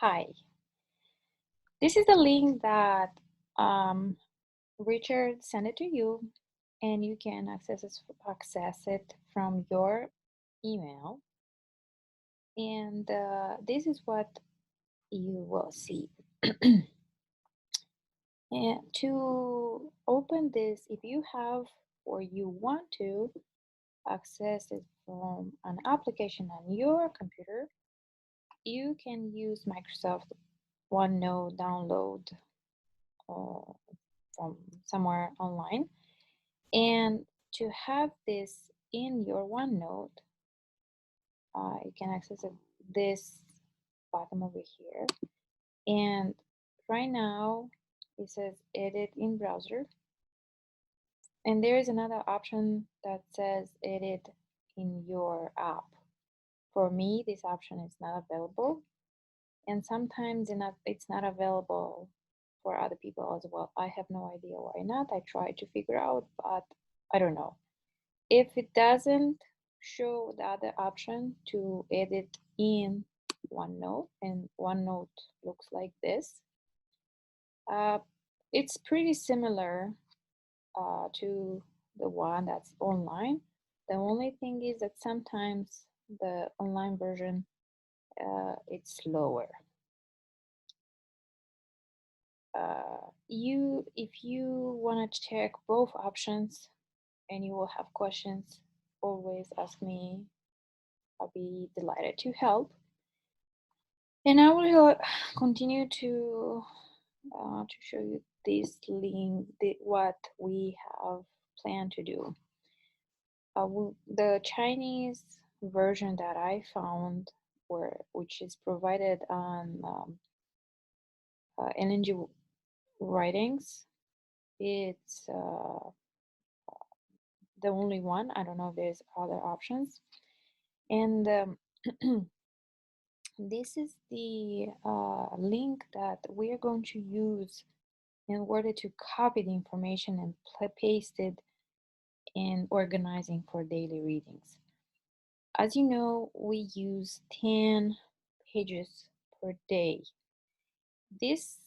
Hi, this is the link that um, Richard sent it to you, and you can access it from your email. And this is what you will see. And to open this, if you have or you want to access it from an application on your computer, you can use Microsoft OneNote download from somewhere online. And to have this in your OneNote, you can access this button over here. And right now, it says edit in browser. And there is another option that says edit in your app. For me, this option is not available. And sometimes it's not available for other people as well. I have no idea why not. I tried to figure out, but I don't know. If it doesn't show the other option to edit in OneNote, and OneNote looks like this, uh, it's pretty similar to the one that's online. The only thing is that sometimes the online version it's slower. If you want to check both options and you will have questions, always ask me. I'll be delighted to help. And I will continue to show you this link, what we have planned to do. The Chinese version that I found, which is provided on LNG Writings, it's the only one. I don't know if there's other options. And this is the link that we are going to use in order to copy the information and paste it in organizing for daily readings. As you know, we use 10 pages per day. This,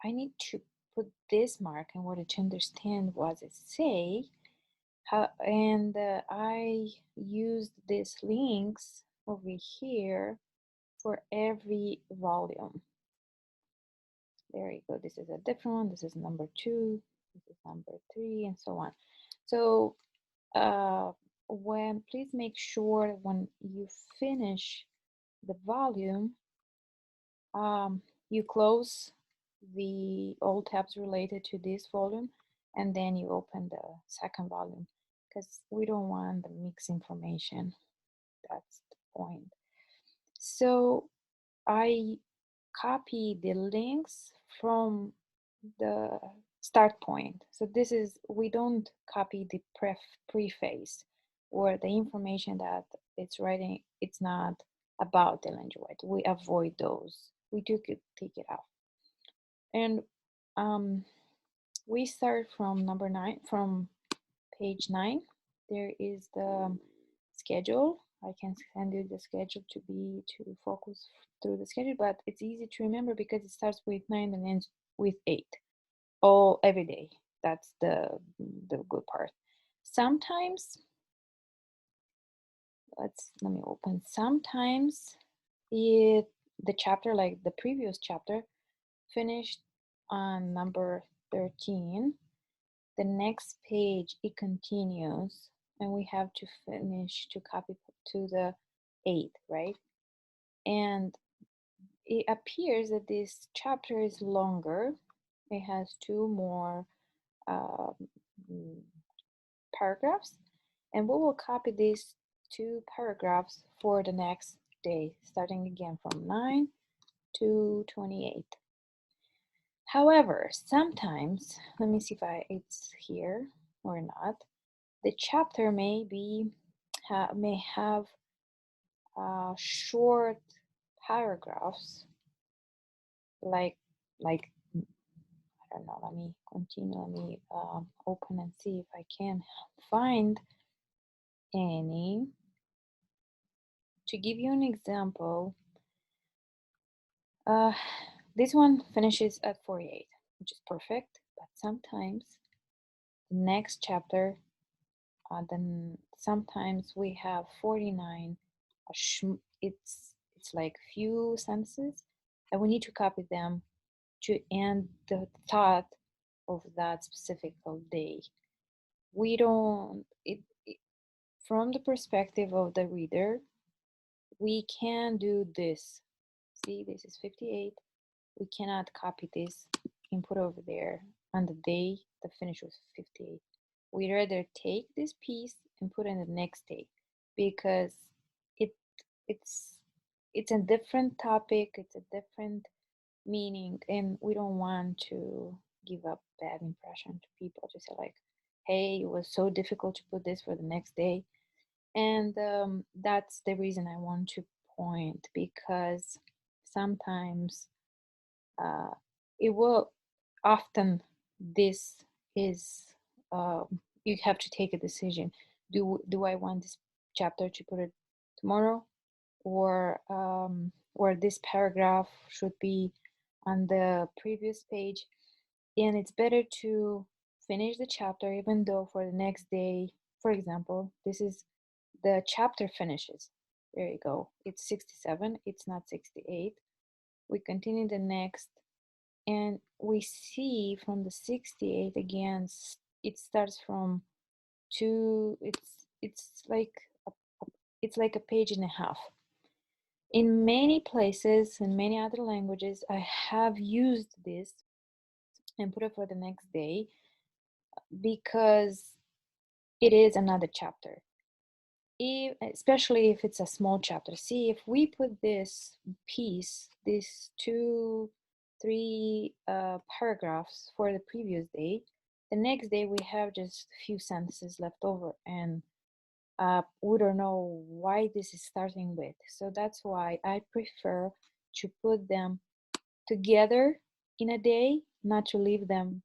I need to put this mark in order to understand what it say. And I used these links over here for every volume. There you go. This is a different one. This is number 2. This is number 3, and so on. So please make sure when you finish the volume, you close all tabs related to this volume, and then you open the second volume, because we don't want the mixed information. That's the point. So I copy the links from the start point. So this is, we don't copy the preface or the information that it's writing. It's not about the LNG White. We avoid those. We do take it out. And we start from number 9, from page 9. There is the schedule. I can send you the schedule to focus through the schedule, but it's easy to remember because it starts with 9 and ends with 8. Every day. That's the good part. Sometimes, let me open. Sometimes the chapter, like the previous chapter, finished on number 13. The next page, it continues, and we have to finish to copy to the 8th, right? And it appears that this chapter is longer. It has 2 more um, paragraphs, and we will copy these 2 paragraphs for the next day, starting again from 9 to 28. However, sometimes, let me see if it's here or not, the chapter may have short paragraphs, like I don't know. Let me continue. Let me open and see if I can find any. To give you an example, Uh, this one finishes at 48, which is perfect, but sometimes the next chapter, then sometimes we have 49. It's like few sentences, and we need to copy them to end the thought of that specific day. We don't, from the perspective of the reader, we can do this. See, this is 58. We cannot copy this and put over there on the day the finish was 58. We rather take this piece and put in the next day because it it's it's a different topic, it's a different meaning, and we don't want to give up bad impression to people to say like, hey, it was so difficult to put this for the next day. And that's the reason I want to point, because sometimes uh, it will often this is you have to take a decision. Do I want this chapter to put it tomorrow, or this paragraph should be on the previous page? And it's better to finish the chapter even though for the next day. For example, this is the chapter finishes. There you go. It's 67, it's not 68. We continue the next, and we see from the 68 again, it starts from two, it's like a, it's like a page and a half. In many places, in many other languages, I have used this and put it for the next day because it is another chapter. Especially if it's a small chapter. See, if we put this piece, these two, three paragraphs for the previous day, the next day we have just a few sentences left over, and we don't know why this is starting with. So that's why I prefer to put them together in a day, not to leave them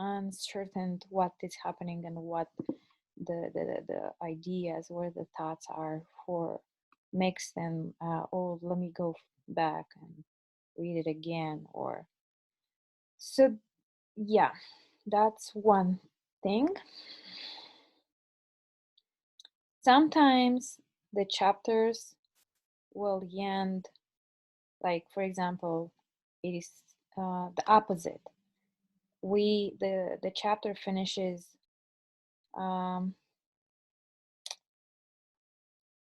uncertain what is happening and what the ideas or the thoughts are for. Makes them oh, let me go back and read it again. Or so, yeah, that's one thing. Sometimes the chapters will end, like for example, it is the opposite. The chapter finishes, um,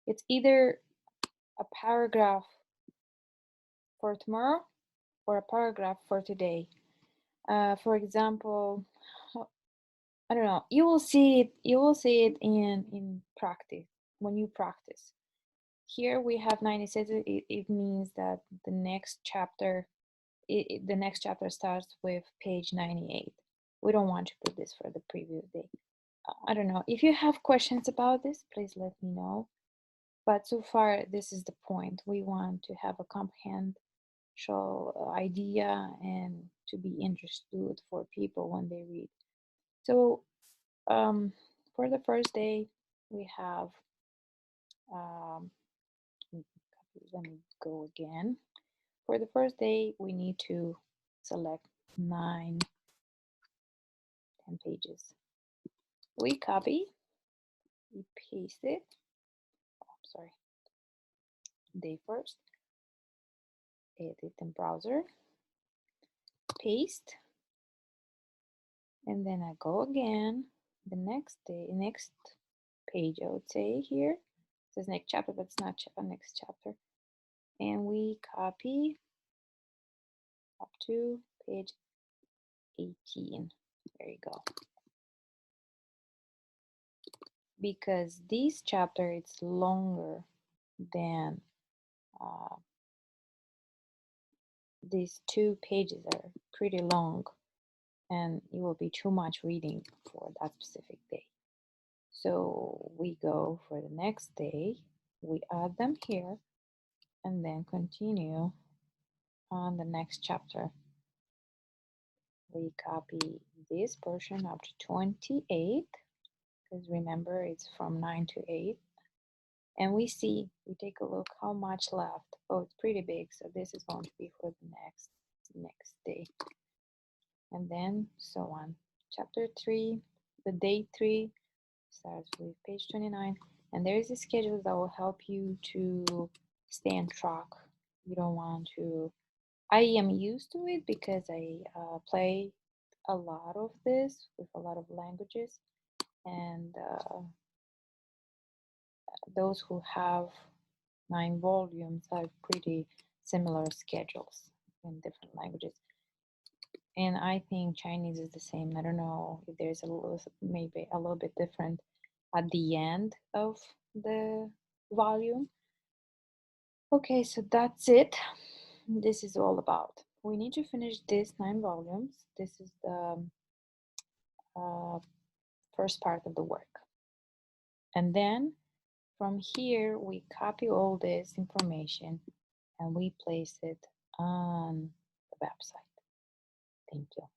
it's either a paragraph for tomorrow or a paragraph for today. For example, I don't know. You will see it. You will see it in practice when you practice. Here we have 96. It means that the next chapter, the next chapter starts with page 98. We don't want to put this for the previous day. I don't know. If you have questions about this, please let me know. But so far, this is the point. We want to have a comprehensive idea and to be understood for people when they read. So um, for the first day, we have, um, let me go again. For the first day, we need to select 9, 10 pages. We copy, we paste it. Oh, sorry. Day first, edit in browser, paste, and then I go again. The next day, next page, I would say here. It says next chapter, but it's not next chapter. And we copy up to page 18. There you go. Because this chapter it's longer than uh, these 2 pages are pretty long, and it will be too much reading for that specific day. So we go for the next day, we add them here, and then continue on the next chapter. We copy this portion up to 28, because remember it's from 9 to 8. And we see, we take a look how much left. Oh, it's pretty big, so this is going to be for the next day. And then so on. Chapter 3, the day 3 starts with page 29. And there is a schedule that will help you to stay on track. You don't want to. I am used to it because I play a lot of this with a lot of languages, and those who have 9 volumes have pretty similar schedules in different languages. And I think Chinese is the same. I don't know if there's a little, maybe a little bit different at the end of the volume. Okay, so that's it. This is all about. We need to finish these 9 volumes. This is the uh, first part of the work. And then from here, we copy all this information and we place it on the website. Thank you.